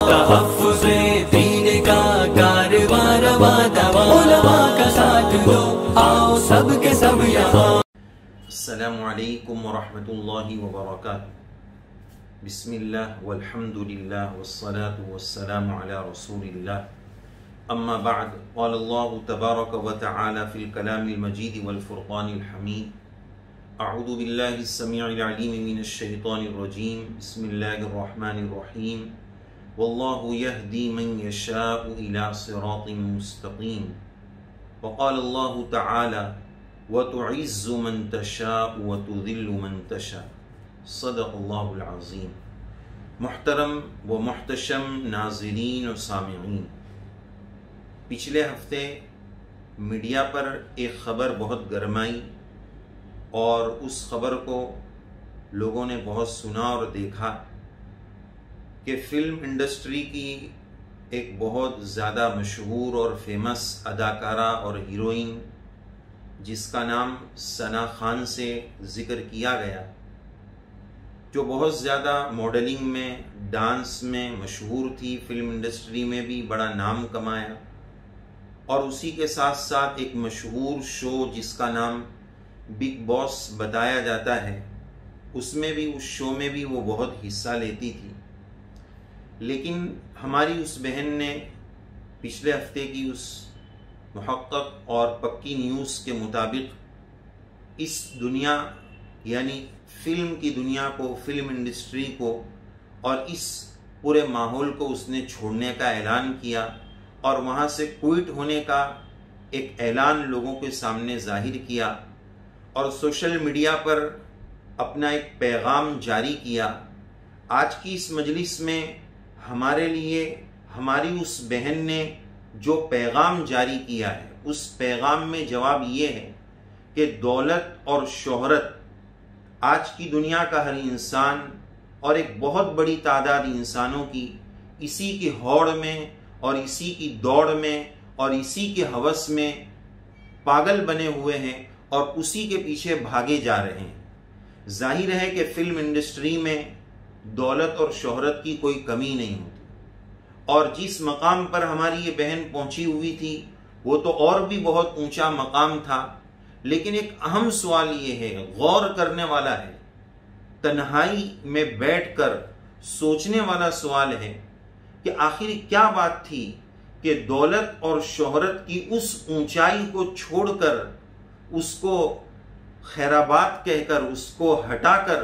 تحفظ دین کا کاروان رواں دواں، علماء کا ساتھ دو، آؤ سب کے سب یہاں۔ السلام علیکم ورحمۃ اللہ وبرکاتہ۔ بسم اللہ والحمد للہ والصلاة والسلام علی رسول اللہ، اما بعد، قال اللہ تبارک وتعالی فی الکلام المجید والفرقان الحمید، اعوذ باللہ السمیع العلیم من الشیطان الرجیم، بسم اللہ الرحمن الرحیم، واللہ یہدی من یشاء الی صراط مستقیم، وقال اللہ تعالی وَتُعِزُّ مَن تَشَاءُ وَتُذِلُّ مَن تَشَاءُ، صدق اللہ العظیم۔ محترم و محتشم ناظرین و سامعین، پچھلے ہفتے میڈیا پر ایک خبر بہت گرمائی اور اس خبر کو لوگوں نے بہت سنا اور دیکھا کہ فلم انڈسٹری کی ایک بہت زیادہ مشہور اور فیمس اداکارہ اور ہیروئن جس کا نام ثنا خان سے ذکر کیا گیا، جو بہت زیادہ ماڈلنگ میں، ڈانس میں مشہور تھی، فلم انڈسٹری میں بھی بڑا نام کمایا، اور اسی کے ساتھ ساتھ ایک مشہور شو جس کا نام بگ باس بتایا جاتا ہے، اس شو میں بھی وہ بہت حصہ لیتی تھی۔ لیکن ہماری اس بہن نے پچھلے ہفتے کی اس محقق اور پکی نیوز کے مطابق اس دنیا یعنی فلم کی دنیا کو، فلم انڈسٹری کو اور اس پورے ماحول کو اس نے چھوڑنے کا اعلان کیا، اور وہاں سے کوئٹ ہونے کا ایک اعلان لوگوں کے سامنے ظاہر کیا، اور سوشل میڈیا پر اپنا ایک پیغام جاری کیا۔ آج کی اس مجلس میں ہمارے لیے ہماری اس بہن نے جو پیغام جاری کیا ہے، اس پیغام میں جواب یہ ہے کہ دولت اور شہرت آج کی دنیا کا ہر انسان اور ایک بہت بڑی تعداد انسانوں کی اسی کی ہوڑ میں اور اسی کی دوڑ میں اور اسی کے ہوس میں پاگل بنے ہوئے ہیں اور اسی کے پیچھے بھاگے جا رہے ہیں۔ ظاہر ہے کہ فلم انڈسٹری میں دولت اور شہرت کی کوئی کمی نہیں ہوتی، اور جس مقام پر ہماری یہ بہن پہنچی ہوئی تھی وہ تو اور بھی بہت اونچا مقام تھا، لیکن ایک اہم سوال یہ ہے، غور کرنے والا ہے، تنہائی میں بیٹھ کر سوچنے والا سوال ہے کہ آخر کیا بات تھی کہ دولت اور شہرت کی اس اونچائی کو چھوڑ کر، اس کو خیرآباد کہہ کر، اس کو ہٹا کر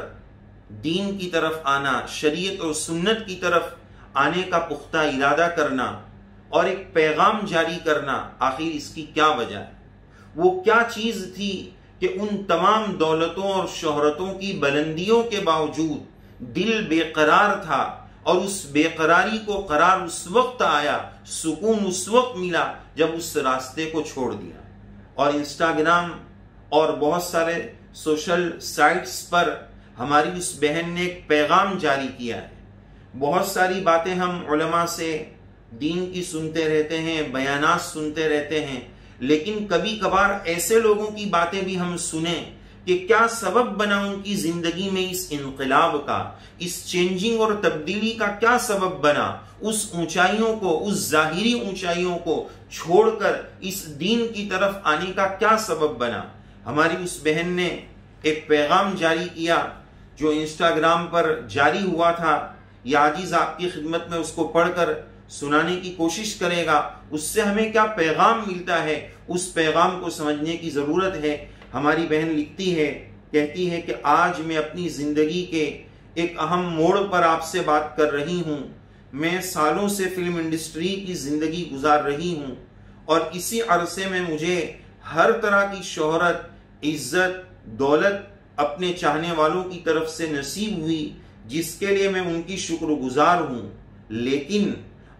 دین کی طرف آنا، شریعت اور سنت کی طرف آنے کا پختہ ارادہ کرنا اور ایک پیغام جاری کرنا، آخر اس کی کیا وجہ ہے؟ وہ کیا چیز تھی کہ ان تمام دولتوں اور شہرتوں کی بلندیوں کے باوجود دل بے قرار تھا، اور اس بے قراری کو قرار اس وقت آیا، سکون اس وقت ملا جب اس راستے کو چھوڑ دیا۔ اور انسٹاگرام اور بہت سارے سوشل سائٹس پر ہماری اس بہن نے ایک پیغام جاری کیا ہے۔ بہت ساری باتیں ہم علماء سے دین کی سنتے رہتے ہیں، بیانات سنتے رہتے ہیں، لیکن کبھی کبھار ایسے لوگوں کی باتیں بھی ہم سنیں کہ کیا سبب بنا ان کی زندگی میں اس انقلاب کا، اس چینجنگ اور تبدیلی کا کیا سبب بنا، اس اونچائیوں کو، اس ظاہری اونچائیوں کو چھوڑ کر اس دین کی طرف آنے کا کیا سبب بنا۔ ہماری اس بہن نے ایک پیغام جاری کیا جو انسٹاگرام پر جاری ہوا تھا، یہ عاجز آپ کی خدمت میں اس کو پڑھ کر سنانے کی کوشش کرے گا۔ اس سے ہمیں کیا پیغام ملتا ہے، اس پیغام کو سمجھنے کی ضرورت ہے۔ ہماری بہن لکھتی ہے، کہتی ہے کہ آج میں اپنی زندگی کے ایک اہم موڑ پر آپ سے بات کر رہی ہوں۔ میں سالوں سے فلم انڈسٹری کی زندگی گزار رہی ہوں، اور اسی عرصے میں مجھے ہر طرح کی شہرت، عزت، دولت اپنے چاہنے والوں کی طرف سے نصیب ہوئی، جس کے لیے میں ان کی شکر گزار ہوں۔ لیکن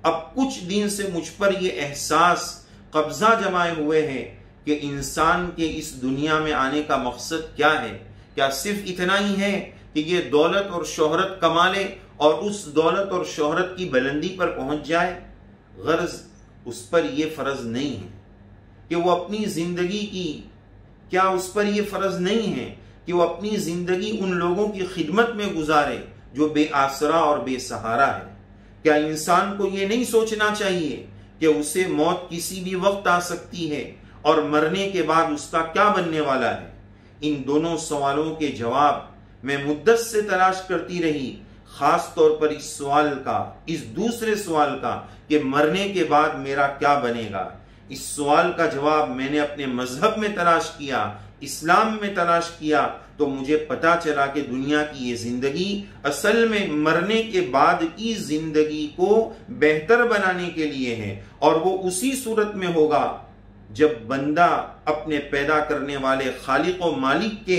اب کچھ دن سے مجھ پر یہ احساس قبضہ جمائے ہوئے ہے کہ انسان کے اس دنیا میں آنے کا مقصد کیا ہے؟ کیا صرف اتنا ہی ہے کہ یہ دولت اور شہرت کما لے اور اس دولت اور شہرت کی بلندی پر پہنچ جائے؟ غرض اس پر یہ فرض نہیں ہے کہ وہ اپنی زندگی کی، کیا اس پر یہ فرض نہیں ہے کہ وہ اپنی زندگی ان لوگوں کی خدمت میں گزارے جو بے آسرا اور بے سہارا ہے؟ کیا انسان کو یہ نہیں سوچنا چاہیے کہ اسے موت کسی بھی وقت آ سکتی ہے اور مرنے کے بعد اس کا کیا بننے والا ہے؟ ان دونوں سوالوں کے جواب میں مدت سے تلاش کرتی رہی، خاص طور پر اس سوال کا، اس دوسرے سوال کا کہ مرنے کے بعد میرا کیا بنے گا۔ اس سوال کا جواب میں نے اپنے مذہب میں تلاش کیا، اسلام میں تلاش کیا، تو مجھے پتا چلا کہ دنیا کی یہ زندگی اصل میں مرنے کے بعد کی زندگی کو بہتر بنانے کے لیے ہے، اور وہ اسی صورت میں ہوگا جب بندہ اپنے پیدا کرنے والے خالق و مالک کے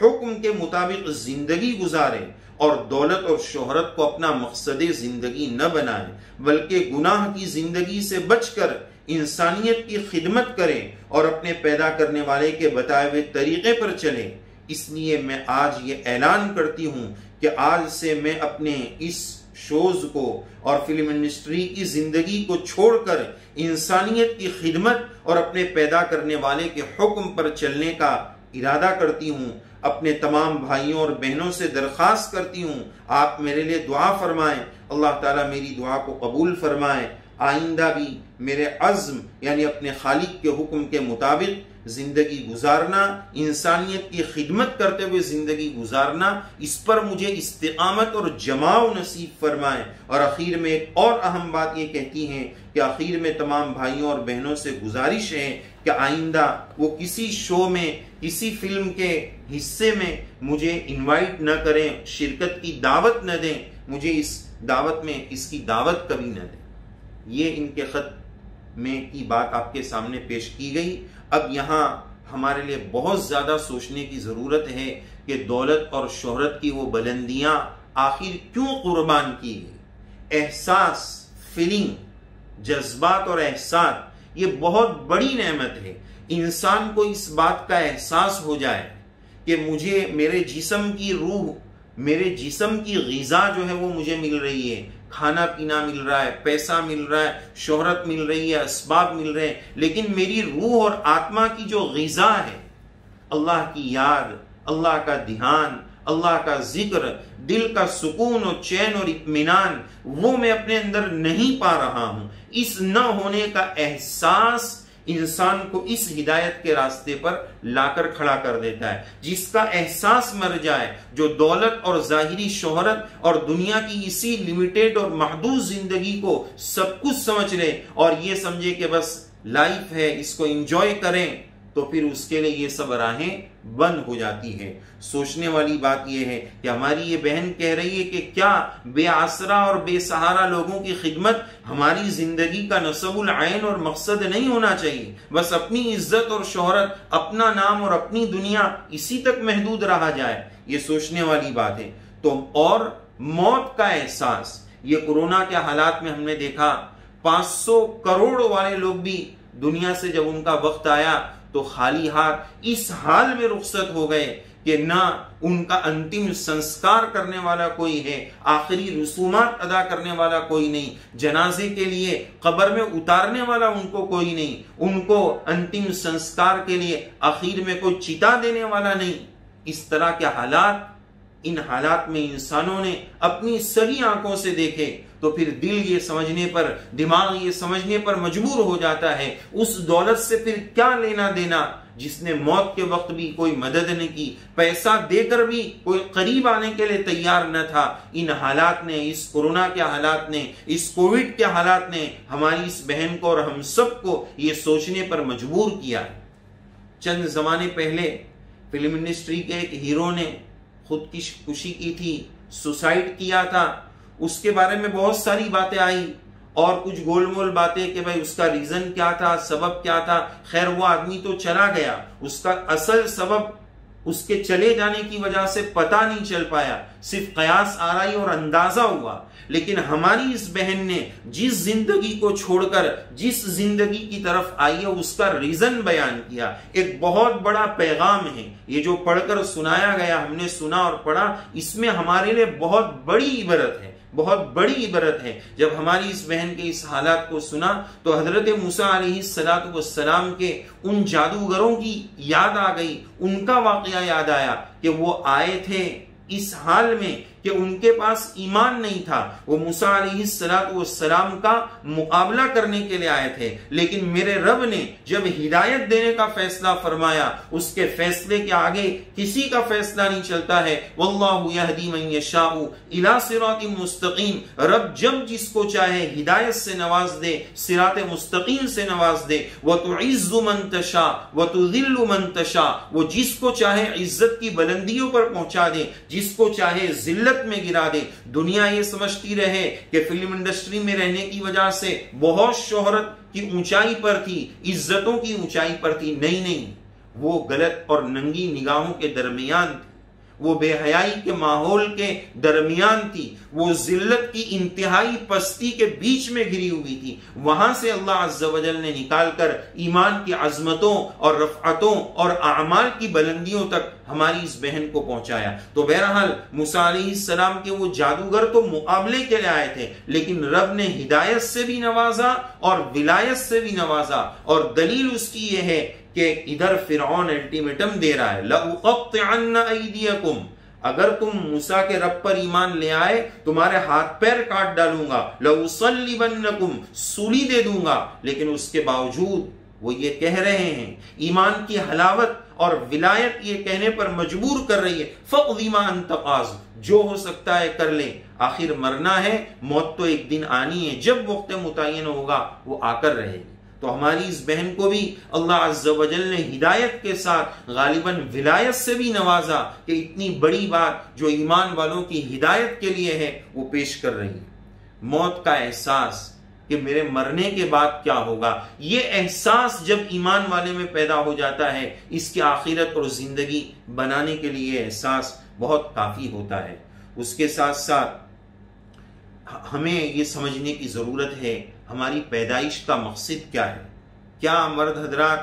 حکم کے مطابق زندگی گزارے اور دولت اور شہرت کو اپنا مقصد زندگی نہ بنائے، بلکہ گناہ کی زندگی سے بچ کر انسانیت کی خدمت کرے اور اپنے پیدا کرنے والے کے بتائے ہوئے طریقے پر چلے۔ اس لیے میں آج یہ اعلان کرتی ہوں کہ آج سے میں اپنے اس شوز کو اور فلم انڈسٹری کی زندگی کو چھوڑ کر انسانیت کی خدمت اور اپنے پیدا کرنے والے کے حکم پر چلنے کا ارادہ کرتی ہوں۔ اپنے تمام بھائیوں اور بہنوں سے درخواست کرتی ہوں آپ میرے لیے دعا فرمائیں، اللہ تعالیٰ میری دعا کو قبول فرمائیں۔ آئندہ بھی میرے عزم یعنی اپنے خالق کے حکم کے مطابق زندگی گزارنا، انسانیت کی خدمت کرتے ہوئے زندگی گزارنا، اس پر مجھے استقامت اور جماؤ نصیب فرمائیں۔ اور آخر میں ایک اور اہم بات یہ کہتی ہیں کہ آخر میں تمام بھائیوں اور بہنوں سے گزارش ہے کہ آئندہ وہ کسی شو میں، کسی فلم کے حصے میں مجھے انوائٹ نہ کریں، شرکت کی دعوت نہ دیں، مجھے اس دعوت میں اس کی دعوت کبھی نہ دیں۔ یہ ان کے خط میں کی بات آپ کے سامنے پیش کی گئی۔ اب یہاں ہمارے لیے بہت زیادہ سوچنے کی ضرورت ہے کہ دولت اور شہرت کی وہ بلندیاں آخر کیوں قربان کی گئی۔ احساس، فیلنگ، جذبات اور احساس یہ بہت بڑی نعمت ہے۔ انسان کو اس بات کا احساس ہو جائے کہ مجھے میرے جسم کی روح، میرے جسم کی غذا جو ہے وہ مجھے مل رہی ہے، کھانا پینا مل رہا ہے، پیسہ مل رہا ہے، شہرت مل رہی ہے، اسباب مل رہے ہیں، لیکن میری روح اور آتما کی جو غذا ہے، اللہ کی یاد، اللہ کا دھیان، اللہ کا ذکر، دل کا سکون اور چین اور اطمینان، وہ میں اپنے اندر نہیں پا رہا ہوں۔ اس نہ ہونے کا احساس انسان کو اس ہدایت کے راستے پر لا کر کھڑا کر دیتا ہے۔ جس کا احساس مر جائے، جو دولت اور ظاہری شہرت اور دنیا کی اسی لمیٹڈ اور محدود زندگی کو سب کچھ سمجھ لے اور یہ سمجھے کہ بس لائف ہے، اس کو انجوائے کریں، تو پھر اس کے لیے یہ سب راہیں بند ہو جاتی ہے۔ سوچنے والی بات یہ ہے کہ ہماری یہ بہن کہہ رہی ہے کہ کیا بے آسرا اور بے سہارا لوگوں کی خدمت ہماری زندگی کا نصب العین اور مقصد نہیں ہونا چاہیے؟ بس اپنی عزت اور شہرت، اپنا نام اور اپنی دنیا اسی تک محدود رہا جائے؟ یہ سوچنے والی بات ہے۔ تو اور موت کا احساس، یہ کورونا کے حالات میں ہم نے دیکھا 500 کروڑ والے لوگ بھی دنیا سے جب ان کا وقت آیا تو خالی ہاتھ اس حال میں رخصت ہو گئے کہ نہ ان کا انتم سنسکار کرنے والا کوئی ہے، آخری رسومات ادا کرنے والا کوئی نہیں، جنازے کے لیے قبر میں اتارنے والا ان کو کوئی نہیں، ان کو انتم سنسکار کے لیے آخر میں کوئی چتا دینے والا نہیں۔ اس طرح کے حالات، ان حالات میں انسانوں نے اپنی سری آنکھوں سے دیکھے تو پھر دل یہ سمجھنے پر، دماغ یہ سمجھنے پر مجبور ہو جاتا ہے اس دولت سے پھر کیا لینا دینا جس نے موت کے وقت بھی کوئی مدد نہیں کی، پیسہ دے کر بھی کوئی قریب آنے کے لیے تیار نہ تھا۔ ان حالات نے، اس کورونا کے حالات نے، اس کووڈ کے حالات نے ہماری اس بہن کو اور ہم سب کو یہ سوچنے پر مجبور کیا۔ چند زمانے پہلے فلم انڈسٹری کے ایک ہیرو نے خودکشی کی تھی، سوسائڈ کیا تھا۔ اس کے بارے میں بہت ساری باتیں آئی اور کچھ گول مول باتیں کہ بھائی اس کا ریزن کیا تھا، سبب کیا تھا۔ خیر وہ آدمی تو چلا گیا، اس کا اصل سبب اس کے چلے جانے کی وجہ سے پتہ نہیں چل پایا، صرف قیاس آرائی اور اندازہ ہوا۔ لیکن ہماری اس بہن نے جس زندگی کو چھوڑ کر جس زندگی کی طرف آئی ہے اس کا ریزن بیان کیا۔ ایک بہت بڑا پیغام ہے یہ جو پڑھ کر سنایا گیا، ہم نے سنا اور پڑھا، اس میں ہمارے لیے بہت بڑی عبرت ہے، بہت بڑی عبرت ہے۔ جب ہماری اس بہن کے اس حالات کو سنا تو حضرت موسیٰ علیہ السلام کے ان جادوگروں کی یاد آ گئی، ان کا واقعہ یاد آیا کہ وہ آئے تھے اس حال میں کہ ان کے پاس ایمان نہیں تھا، وہ موسیٰ علیہ السلام کا مقابلہ کرنے کے لیے آئے تھے، لیکن میرے رب نے جب ہدایت دینے کا فیصلہ فرمایا، اس کے فیصلے کے آگے کسی کا فیصلہ نہیں چلتا ہے۔ واللہ یہدی من یشاء الی صراط مستقیم، رب جب جس کو چاہے ہدایت سے نواز دے، صراط مستقیم سے نواز دے۔ وتعز من تشاء وتذل من تشاء، وہ جس کو چاہے عزت کی بلندیوں پر پہنچا دے، جس کو چاہے ذلت میں گرا دے۔ دنیا یہ سمجھتی رہے کہ فلم انڈسٹری میں رہنے کی وجہ سے بہت شہرت کی اونچائی پر تھی، عزتوں کی اونچائی پر تھی، نہیں، وہ غلط اور ننگی نگاہوں کے درمیان تھی، وہ بے حیائی کے ماحول کے درمیان تھی، وہ ذلت کی انتہائی پستی کے بیچ میں گھری ہوئی تھی۔ وہاں سے اللہ عز و جل نے نکال کر ایمان کی عظمتوں اور رفعتوں اور اعمال کی بلندیوں تک ہماری اس بہن کو پہنچایا۔ تو بہرحال موسیٰ علیہ السلام کے وہ جادوگر تو مقابلے کے لیے آئے تھے، لیکن رب نے ہدایت سے بھی نوازا اور ولایت سے بھی نوازا، اور دلیل اس کی یہ ہے کہ ادھر فرعون الٹیمیٹم دے رہا ہے، لَأُقَطِّعَنَّ أَيْدِيَكُمْ، اگر تم موسیٰ کے رب پر ایمان لے آئے تمہارے ہاتھ پیر کاٹ ڈالوں گا، لَأُصَلِّبَنَّكُمْ، سولی دے دوں گا۔ لیکن اس کے باوجود وہ یہ کہہ رہے ہیں، ایمان کی حلاوت اور ولایت یہ کہنے پر مجبور کر رہی ہے، فَقْضِ مَا أَنْتَ قَاضٍ، جو ہو سکتا ہے کر لیں، آخر مرنا ہے، موت تو ایک دن آنی ہے، جب وقت متعین ہوگا وہ آ کر رہے گی۔ تو ہماری اس بہن کو بھی اللہ عز و جل نے ہدایت کے ساتھ غالباً ولایت سے بھی نوازا کہ اتنی بڑی بات جو ایمان والوں کی ہدایت کے لیے ہے وہ پیش کر رہی ہے۔ موت کا احساس کہ میرے مرنے کے بعد کیا ہوگا، یہ احساس جب ایمان والے میں پیدا ہو جاتا ہے، اس کی آخرت اور زندگی بنانے کے لیے احساس بہت کافی ہوتا ہے۔ اس کے ساتھ ساتھ ہمیں یہ سمجھنے کی ضرورت ہے ہماری پیدائش کا مقصد کیا ہے۔ کیا مرد حضرات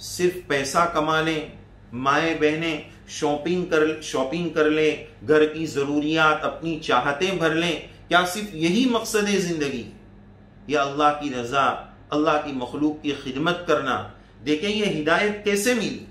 صرف پیسہ کما لیں، مائیں بہنیں شاپنگ کر لیں، گھر کی ضروریات اپنی چاہتیں بھر لیں، کیا صرف یہی مقصد ہے زندگی، یا اللہ کی رضا، اللہ کی مخلوق کی خدمت کرنا؟ دیکھیں یہ ہدایت کیسے ملی؟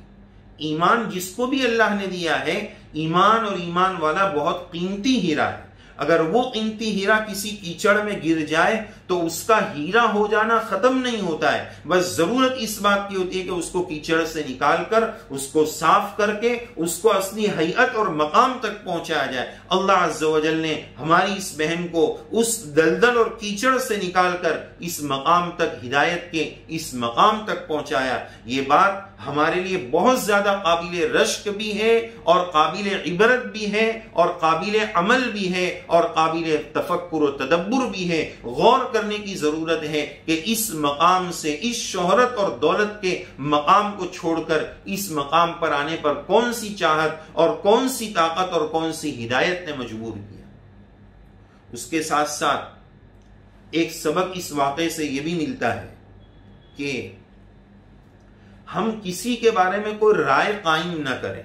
ایمان جس کو بھی اللہ نے دیا ہے، ایمان اور ایمان والا بہت قیمتی ہیرا ہے۔ اگر وہ قیمتی ہیرا کسی کیچڑ میں گر جائے تو اس کا ہیرا ہو جانا ختم نہیں ہوتا ہے، بس ضرورت اس بات کی ہوتی ہے کہ اس کو کیچڑ سے نکال کر، اس کو صاف کر کے، اس کو اصلی حیت اور مقام تک پہنچایا جائے۔ اللہ عز و جل نے ہماری اس بہن کو اس دلدل اور کیچڑ سے نکال کر اس مقام تک، ہدایت کے اس مقام تک پہنچایا۔ یہ بات ہمارے لیے بہت زیادہ قابل رشک بھی ہے، اور قابل عبرت بھی ہے، اور قابل عمل بھی ہے، اور قابل تفکر و تدبر بھی ہے۔ غور کرنے کی ضرورت ہے کہ اس مقام سے، اس شہرت اور دولت کے مقام کو چھوڑ کر اس مقام پر آنے پر کون سی چاہت اور کون سی طاقت اور کون سی ہدایت نے مجبور کیا۔ اس کے ساتھ ساتھ ایک سبق اس واقعے سے یہ بھی ملتا ہے کہ ہم کسی کے بارے میں کوئی رائے قائم نہ کریں۔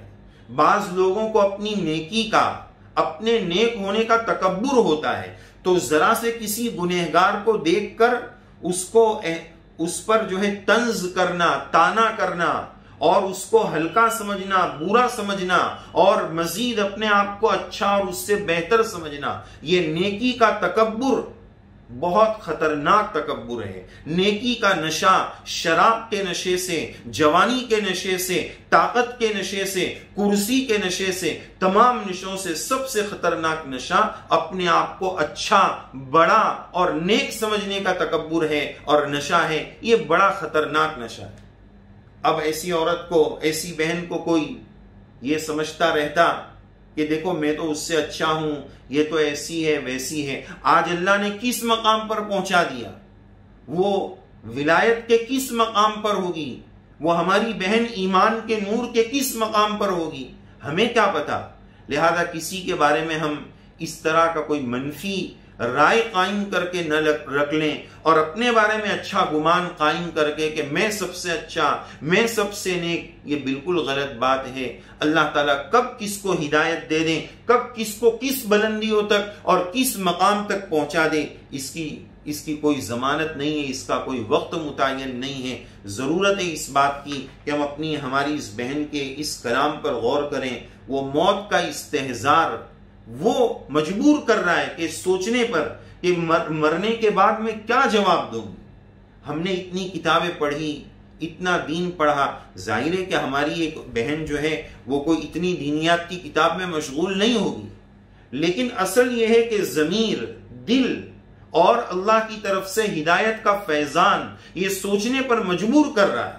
بعض لوگوں کو اپنی نیکی کا، اپنے نیک ہونے کا تکبر ہوتا ہے، تو ذرا سے کسی گنہگار کو دیکھ کر اس پر جو ہے طنز کرنا، تانا کرنا، اور اس کو ہلکا سمجھنا، برا سمجھنا، اور مزید اپنے آپ کو اچھا اور اس سے بہتر سمجھنا، یہ نیکی کا تکبر بہت خطرناک تکبر ہے۔ نیکی کا نشہ شراب کے نشے سے، جوانی کے نشے سے، طاقت کے نشے سے، کرسی کے نشے سے، تمام نشوں سے سب سے خطرناک نشہ اپنے آپ کو اچھا، بڑا اور نیک سمجھنے کا تکبر ہے اور نشہ ہے۔ یہ بڑا خطرناک نشہ ہے۔ اب ایسی عورت کو، ایسی بہن کو کوئی یہ سمجھتا رہتا کہ دیکھو میں تو اس سے اچھا ہوں، یہ تو ایسی ہے ویسی ہے، آج اللہ نے کس مقام پر پہنچا دیا، وہ ولایت کے کس مقام پر ہوگی، وہ ہماری بہن ایمان کے نور کے کس مقام پر ہوگی، ہمیں کیا پتا۔ لہذا کسی کے بارے میں ہم اس طرح کا کوئی منفی رائے قائم کر کے نہ رکھ لیں، اور اپنے بارے میں اچھا گمان قائم کر کے کہ میں سب سے اچھا، میں سب سے نیک، یہ بالکل غلط بات ہے۔ اللہ تعالیٰ کب کس کو ہدایت دے دیں، کب کس کو کس بلندیوں تک اور کس مقام تک پہنچا دے، اس کی کوئی ضمانت نہیں ہے، اس کا کوئی وقت متعین نہیں ہے۔ ضرورت ہے اس بات کی کہ ہم ہماری اس بہن کے اس کلام پر غور کریں۔ وہ موت کا استحضار وہ مجبور کر رہا ہے کہ سوچنے پر کہ مرنے کے بعد میں کیا جواب دوں گی. ہم نے اتنی کتابیں پڑھی، اتنا دین پڑھا، ظاہر ہے کہ ہماری ایک بہن جو ہے وہ کوئی اتنی دینیات کی کتاب میں مشغول نہیں ہوگی، لیکن اصل یہ ہے کہ ضمیر، دل اور اللہ کی طرف سے ہدایت کا فیضان یہ سوچنے پر مجبور کر رہا ہے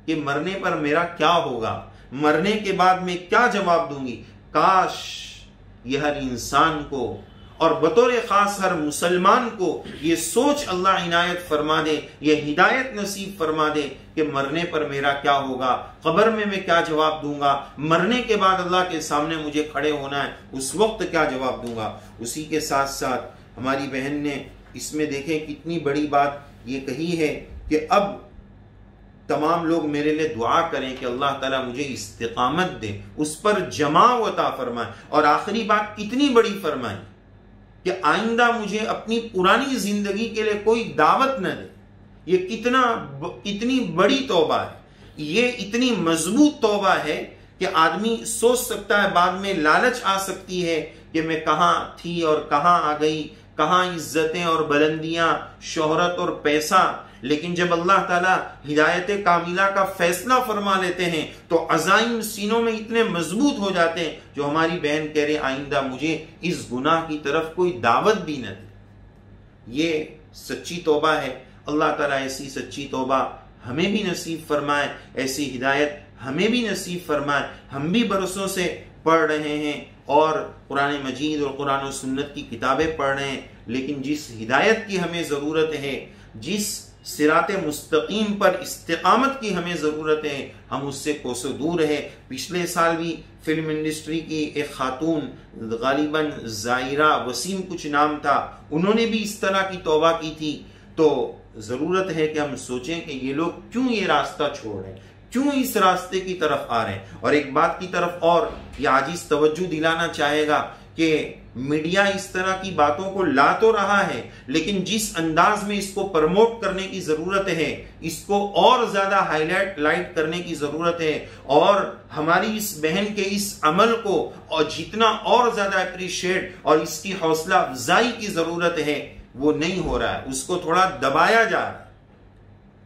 کہ مرنے پر میرا کیا ہوگا، مرنے کے بعد میں کیا جواب دوں گی. کاش یہ ہر انسان کو اور بطور خاص ہر مسلمان کو یہ سوچ اللہ عنایت فرما دے، یہ ہدایت نصیب فرما دے کہ مرنے پر میرا کیا ہوگا، قبر میں کیا جواب دوں گا، مرنے کے بعد اللہ کے سامنے مجھے کھڑے ہونا ہے، اس وقت کیا جواب دوں گا. اسی کے ساتھ ساتھ ہماری بہن نے اس میں دیکھیں کتنی بڑی بات یہ کہی ہے کہ اب تمام لوگ میرے لیے دعا کریں کہ اللہ تعالیٰ مجھے استقامت دے، اس پر جمع عطا فرمائے. اور آخری بات کتنی بڑی فرمائی کہ آئندہ مجھے اپنی پرانی زندگی کے لیے کوئی دعوت نہ دے. یہ کتنی بڑی توبہ ہے، یہ اتنی مضبوط توبہ ہے کہ آدمی سوچ سکتا ہے، بعد میں لالچ آ سکتی ہے کہ میں کہاں تھی اور کہاں آ گئی، کہاں عزتیں اور بلندیاں، شہرت اور پیسہ. لیکن جب اللہ تعالیٰ ہدایت کاملہ کا فیصلہ فرما لیتے ہیں تو عزائم سینوں میں اتنے مضبوط ہو جاتے ہیں جو ہماری بہن کہہ رہے آئندہ مجھے اس گناہ کی طرف کوئی دعوت بھی نہ دے. یہ سچی توبہ ہے. اللہ تعالیٰ ایسی سچی توبہ ہمیں بھی نصیب فرمائے، ایسی ہدایت ہمیں بھی نصیب فرمائے. ہم بھی برسوں سے پڑھ رہے ہیں اور قرآن مجید اور قرآن و سنت کی کتابیں پڑھ رہے ہیں، لیکن جس ہدایت کی ہمیں ضرورت ہے، جس صراط مستقیم پر استقامت کی ہمیں ضرورت ہے، ہم اس سے کوسوں دور ہے. پچھلے سال بھی فلم انڈسٹری کی ایک خاتون، غالباً زائرہ وسیم کچھ نام تھا، انہوں نے بھی اس طرح کی توبہ کی تھی. تو ضرورت ہے کہ ہم سوچیں کہ یہ لوگ کیوں یہ راستہ چھوڑ رہے ہیں، کیوں اس راستے کی طرف آ رہے ہیں. اور ایک بات کی طرف اور یہ عاجز توجہ دلانا چاہے گا کہ میڈیا اس طرح کی باتوں کو لا تو رہا ہے، لیکن جس انداز میں اس کو پروموٹ کرنے کی ضرورت ہے، اس کو اور زیادہ ہائی لائٹ کرنے کی ضرورت ہے، اور ہماری اس بہن کے اس عمل کو اور جتنا اور زیادہ اپریشیٹ اور اس کی حوصلہ افزائی کی ضرورت ہے وہ نہیں ہو رہا ہے. اس کو تھوڑا دبایا جا رہا ہے،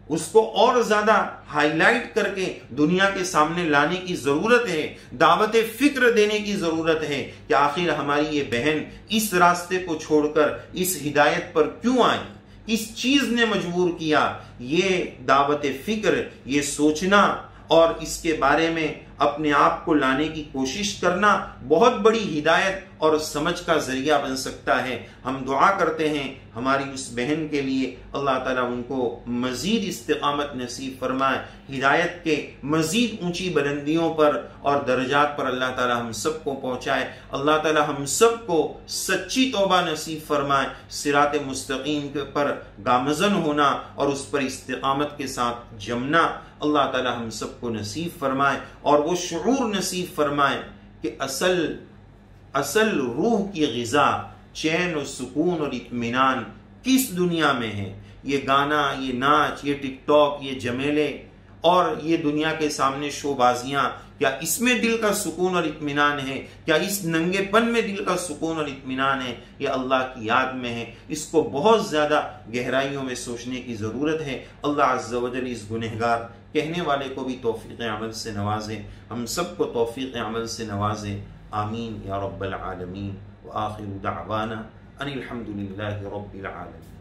اس کو اور زیادہ ہائی لائٹ کر کے دنیا کے سامنے لانے کی ضرورت ہے. دعوت فکر دینے کی ضرورت ہے کہ آخر ہماری یہ بہن اس راستے کو چھوڑ کر اس ہدایت پر کیوں آئی، کس چیز نے مجبور کیا. یہ دعوت فکر، یہ سوچنا اور اس کے بارے میں اپنے آپ کو لانے کی کوشش کرنا بہت بڑی ہدایت اور سمجھ کا ذریعہ بن سکتا ہے. ہم دعا کرتے ہیں ہماری اس بہن کے لیے، اللہ تعالیٰ ان کو مزید استقامت نصیب فرمائے، ہدایت کے مزید اونچی بلندیوں پر اور درجات پر اللہ تعالیٰ ہم سب کو پہنچائے. اللہ تعالیٰ ہم سب کو سچی توبہ نصیب فرمائے، صراط مستقیم پر گامزن ہونا اور اس پر استقامت کے ساتھ جمنا اللہ تعالیٰ ہم سب کو نصیب فرمائے، اور وہ شعور نصیب فرمائے کہ اصل روح کی غذا چین و سکون اور اطمینان کس دنیا میں ہے. یہ گانا، یہ ناچ، یہ ٹک ٹاک، یہ جمیلے اور یہ دنیا کے سامنے شو بازیاں، کیا اس میں دل کا سکون اور اطمینان ہے؟ کیا اس ننگے پن میں دل کا سکون اور اطمینان ہے؟ یہ اللہ کی یاد میں ہے. اس کو بہت زیادہ گہرائیوں میں سوچنے کی ضرورت ہے. اللہ عز و جل اس گنہگار کہنے والے کو بھی توفیق عمل سے نوازے، ہم سب کو توفیق عمل سے نوازے. آمین یا رب العالمین. وآخر دعوانا ان الحمد للہ رب العالمین.